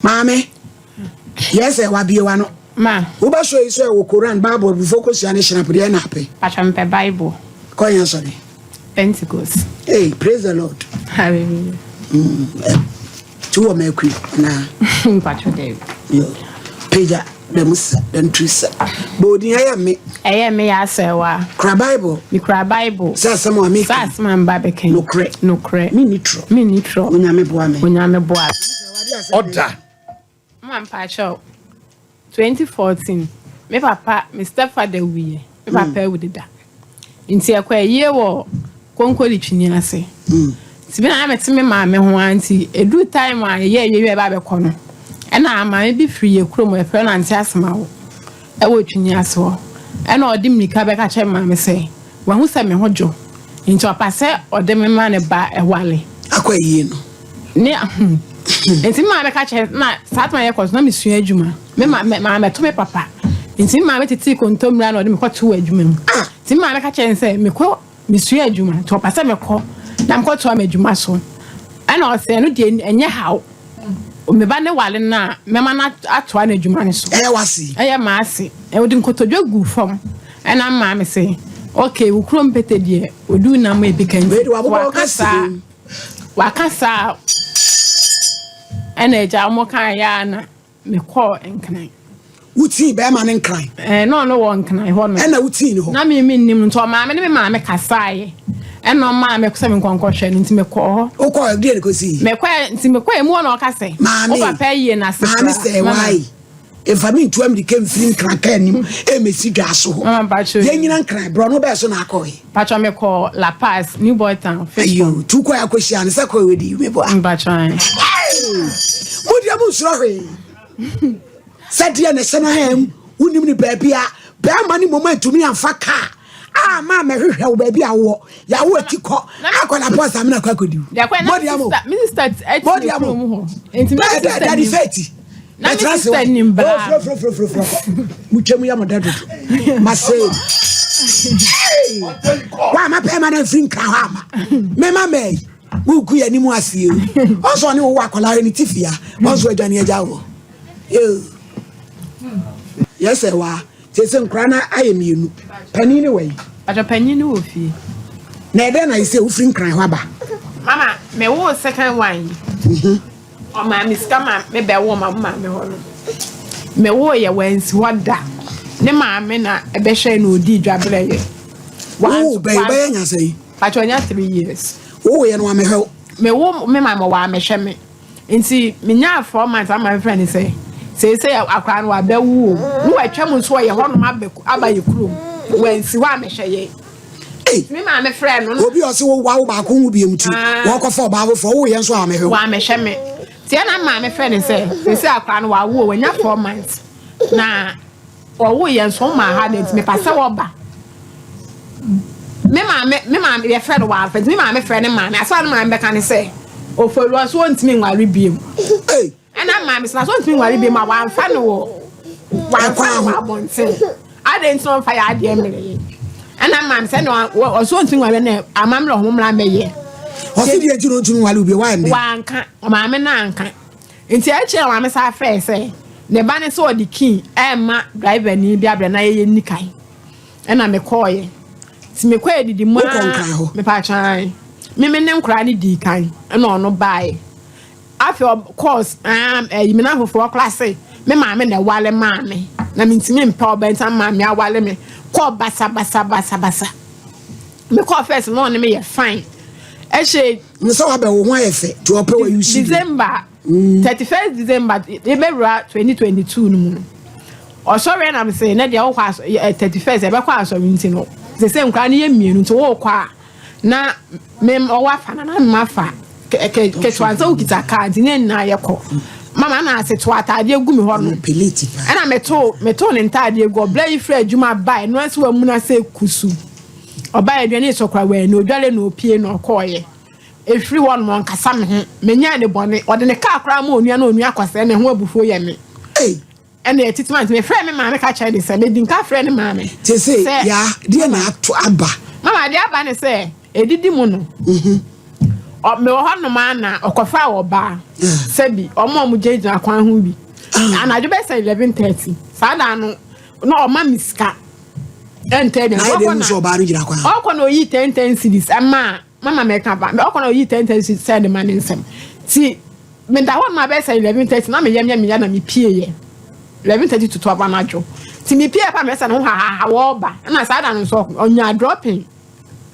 Maame. Yes, wabiwano. Ma. Uba show you say Quran Bible before question and put in happy. Pachampe Bible. Koyan sorry. Pentecost. Hey, praise the Lord. Hallelujah. Two me kwi na. Pacho Dave. Yo. Peja demus den trisa. Bodi aya me. Eye me ya Serwaa. Kra Bible. Mi kra Bible. Sa Asem wa me. Sa Asem amba beken. No kre. No kre. Mi nitro. Onyame boa me. Onyame boa. Order. Man pacho. 2014. Me papa, me stepfather we. Me papa with da. Inti akwa ye wo konkoli twini ase. Ti bi na amete me maame ho anti edu time a ye ba be kono. E na maame bi free ye krom e fe na anti asema wo. E wo twini ase wo. E na odi mnika be ka che maame se. Wa hu se me hojo. Inti opase ode me ma ne ba e wale. Akwa ye no. Ne Enti maame ka che na satma ye koso na misua adwuma. Me maame to me papa. Enti maame titi kontomra na odi me kwato adwuma mu. Enti maame ka che nse me ko misua adwuma to pasa me ko na me kwato am adwuma so. Ana o se no de enye hawo. O me ba ne wale na me ma na ato an adwuma ne so. Wasi. Ma ase. E odi nkotodwa gu fam. Ana maame se okay wo krom pete de odu na ma ebikan. We do aboko kasa. Wakasa ene ja mo kan ya na me call enkran Uti be ma ne nkran no won nkran ho no ena uti ni ho na me nim nto maame ne me maame kasae eno maame ko se me nkonko hwe nti me ko o ko de ne ko si me kwa nti me kwa emu na o kase o papa yie na se maame se why if I mean to am the came free nkran kan nim e me si dwa so ho ye nyina nkran bro no be so na akọ he pacho me ko La Paz New Boy Town ayo tu ko akohia ne se ko wedi me bo mbachan Modi amu sro he sadia ne sena hem unim ni baabia ba ma ni moment mi amfa ka ma me hwehwe wo baabia wo ya wo atiko akola post am na kwakodi modi amu minister modi amu ho enti minister daddy feti na minister nimbra mutemu ya modado masay wa ma pe ma na free nkra ha ma me ma me buku ya ni mu asie oso ni wo akola ni tifia oso adwane agya wo yes wa tese nkra na ayemienu pani ni wai ajo pani ni wo fie na ede na ise wo free nkra ho aba mama me wo second one o ma mi skama me be wo mama me ho no me wo ye wansi wada ne maame na ebe hwe na odi dwabere ye wo be nya sei ajo nya 3 years wo ye no ma me hwe me wo me mama wa me hwe me nti me nya 4 months my friend say akwa no abewu no atwam so ye ho no abaye krom wansi wa me hwe ye me ma me friend no obi o se wo wa ba ko hu biem ti wo ko fo ba fo wo ye nso a me hwe wa me hwe me ti na ma me friend say akwa no wa wo wanya 4 months na wo ye nso ma ha de me pasa wo ba me ma me friend wa friend me ma me friend ma me aso na ma me kan say ofolu so ntimi nware biem ena ma me so ntimi nware biem ma wa mfa no wo wa mfa wa bonte ade nso mfa ya ade emere ena ma me say no so ntimi nware na amamlo homla meye o si die jiro ntimi nware bi wa ndi wa nka ma me na nka nti a che wa me sa fe say ne ba ne so odi kin ma driver ni bi abra na ye nikai ena me koye ti me kwa didi mu me pa chan me ne nkra ni di kan na ono bai afi of course me na fofo class me maame na wale maame na me ntimi mpa obenta maame awale me ko basa me ko first no ne me ye fine e she me so abe wo ho ayefe to ope wa use December 31st December February 2022 no o sorry na me say na dia wo kwa 31st e be kwa so nti no se nkra ne ye mienu nti wo kwa na mem o wa fa na ma fa ke twanza ukita card ne na ye ko mama na ase to atade egu mi ho no peliti fa na meto ne ntade egu obla ifra adwuma bai no ase wa mu na se kusu oba aduane sokwa wa na odwale na opie na okoye efri won mo nkasa me ho menya ne bone ode ne ka akra ma onua na onua kwase ne ho abufuo ye me ene etitimant me frɛ me maame ka kyɛ de sɛ me din ka frɛ ne maame te se ya de na ato aba mama de aba ne sɛ edidi mu no me wo no man na okofa oba sebi omo jeje akwan ho bi ana do be say 11:30 sada no o ma miska ente dem o ko no yi 10 cities ama mama me ka ba o ko no yi 10 cities say the man nsem ti me da won ma be say 11:30 na me yem ya na me pie ye 11:30 to 12 anajo ti me pie pa me say no ha wo ba na sada no so onya dropping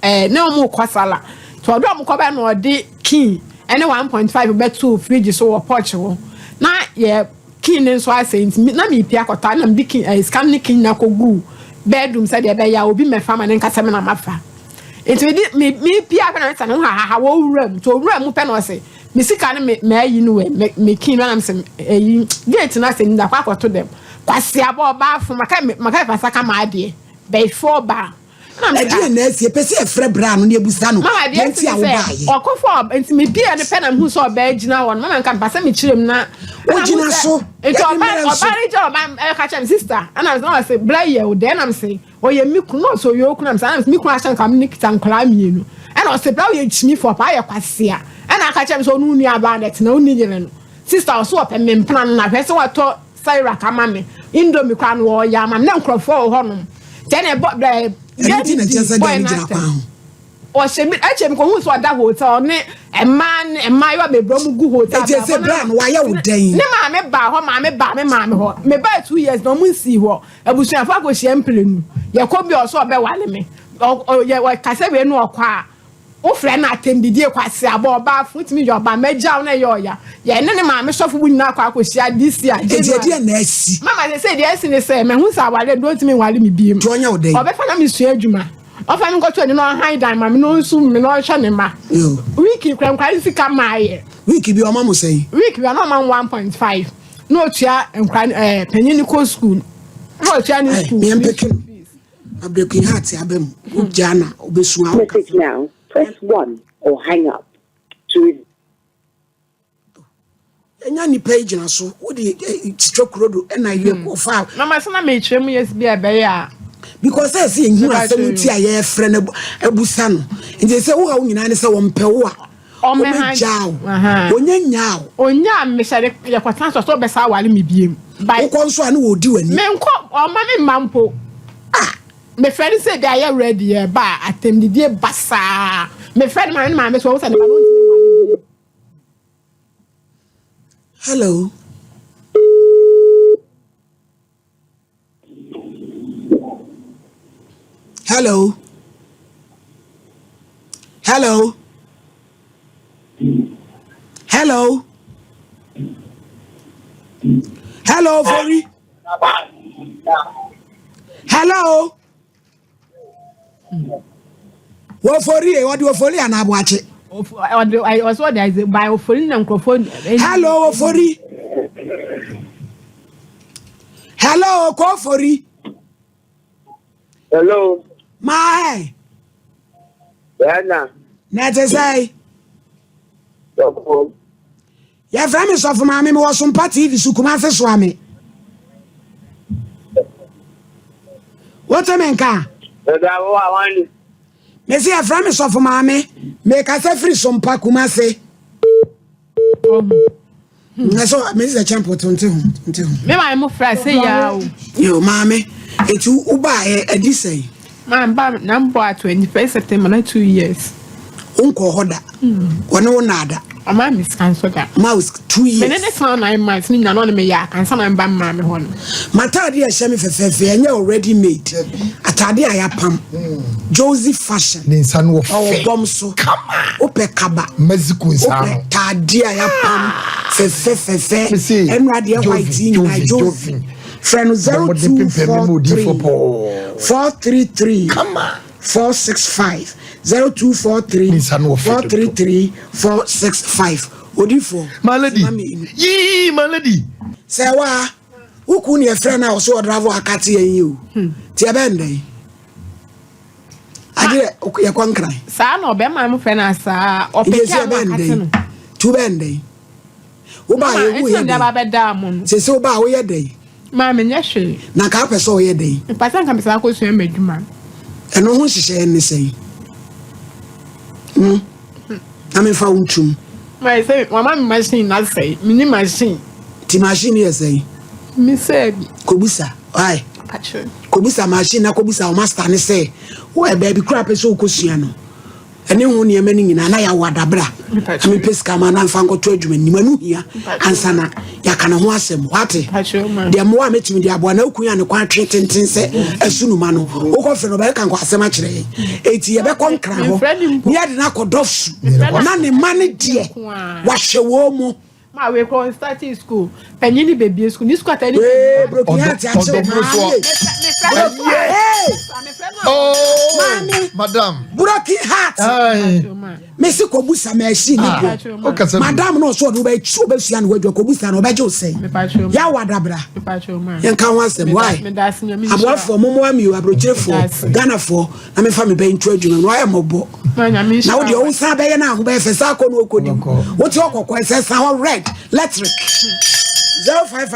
na mo kwasala to odo mo ko ba no de key ene 1.5 be to fridge so or porch wo na ye key ne so asent na me pia kota na me key scan ne key na ko gu bedroom say de be ya obi me fama ne nkasa me na mafa enti me pia pa na say no ha wo wura to wura mu pe no say me sika ne me ayi no we me key na am say ayi gate na say nda kwa koto dem kwase aba oba afu maka fa saka ma ade before ba na na esi pese efre bra no na ebusa no enti a wo ba ye okofo enti me pia ne pe na hu so oba agina won mama nka pasa me kirem na ogina so enti oba e ka chem sister ana no say bla ye o de na me say o ye miku no so yo kuna me say miku a shan kam ni kitan kra mienu ana o say bla ye chimi for pa ye kwase a ana ka chem so no nu aba net na uni nyere no sister o so opa me plan na pese wato Saira kama me indomie kwa no ya ma na nkrofo ho no tene Anything that just or she me ko hu so da hotel ne emma yo be bro mu gu hotel e say brand why you den ne ma me ba ho me ba 2 years no mu si ho abusuafo akohia mplenu ye ko bi o so be wale me ye wa kase we no okwa o frɛ na atembidie kwase aba oba futimi yo ba meja na yo ya ye ne ma me sofo bu nyina akwa akohia this year e na asi mama say dey asi ne say me hu sa wale do timi wale me biem to onya oden obefa na me sua adwuma ofa mi nkoto ni no han dan ma me no nsu me no hwe ne ma week kwankwa sika maaye week bi o ma mo say week bi na ma 1.5 no tua nkwa panyini ko school no tua ni school me ampekin abrekin heart abem ujana obesu awo now press 1 or hang up to enya ni page na so wo de stroke road na ye ko fa mama sana me twem yes bi ebe ya because I see you asem ti aye frɛ ebusa no nje se wo ha nyina ne se wo mpɛ wo a o me jaaw onya nyaaw onya me hyɛ ye kwatan so be sa wale me biem wo kon so ane wo di wani me nko o ma me mampo me friend say they are ready ba atemdidie basa me friend ma me so wo say ne ba no ntimi wale. Hello. Hello. Hello. Hello. Hello, Fori. Hello. What Fori? What do you Fori and Abuache? I was what I say by offering and microphone. Hello, Fori. Hello, Fori. hello My. Yana Net say. so Ya frame so for Maame me was SOMPA TV su kuma se so ame. What a menka? da wo awani Me say ya frame so for Maame me ka se free SOMPA kuma se. So me say champion tonte hu. Me my mo fra say ya o. Yo Maame etu uba edi say. Man ba number 21 September na 2 years. Unko hoda. Wona wona Ama miss cancel that. Mouse 2 years. Me ne sound 9 months ni na no me ya kan sa na mba ma me ho no. Matade a shame fefefe enye already made. Atade a ya pam. Josie fashion. Ni nsa no Our bomb so. Kama. Ope kaba. Mexico nsa no. Tade a ya pam. Fefe. Enrade white na Josie. Friend 0243 433 465 0243 433 465 Odifo Malady yi Malady Serwaa uku ni friend na so drive akati yen you ti abende agire ye kwankran Sa na obe ma mo friend asa opeke akati no tu bende wo ba ye wo ye se se wo ba wo ye dey ma me nyehwe na ka pese wo ye dey patan kan pesa ko so madwuma eno ho hihye en sei na me fa untum my say mama machine na say mini machine ti machine ye say me say kobusa ai pacho kobusa machine na kobusa o master ne say wo e baby kura pe so okosua no ene hu ne mani nyina na ya wadabra me peska ma na mfa nkoto adwuma nimanu hia ansana ya kana ho asem wate de mo a metimi de aboa na okunya ne kwa twe tenten se asunuma no wo ko fe no be kan kwa asem a kire eti ye be konkra ho ni ade na kodofsu na ne mane de wa hwewo mu ma we ko starting school penini baby school ni school atani broken heart ya che Oh, Maame. madam. broken heart Messi kobusa machine go madam no so do be chu be fia no wadwa kobusa no be je osei ya wadabra yen kan wan sem why abwa for momo ami abrochire for Ghana for na me fa me be ntwa adwuma no aye mobo na wo de o sa be ye na ho be fe sa ko no okodi wo ti okokọ ese sa ho red electric 05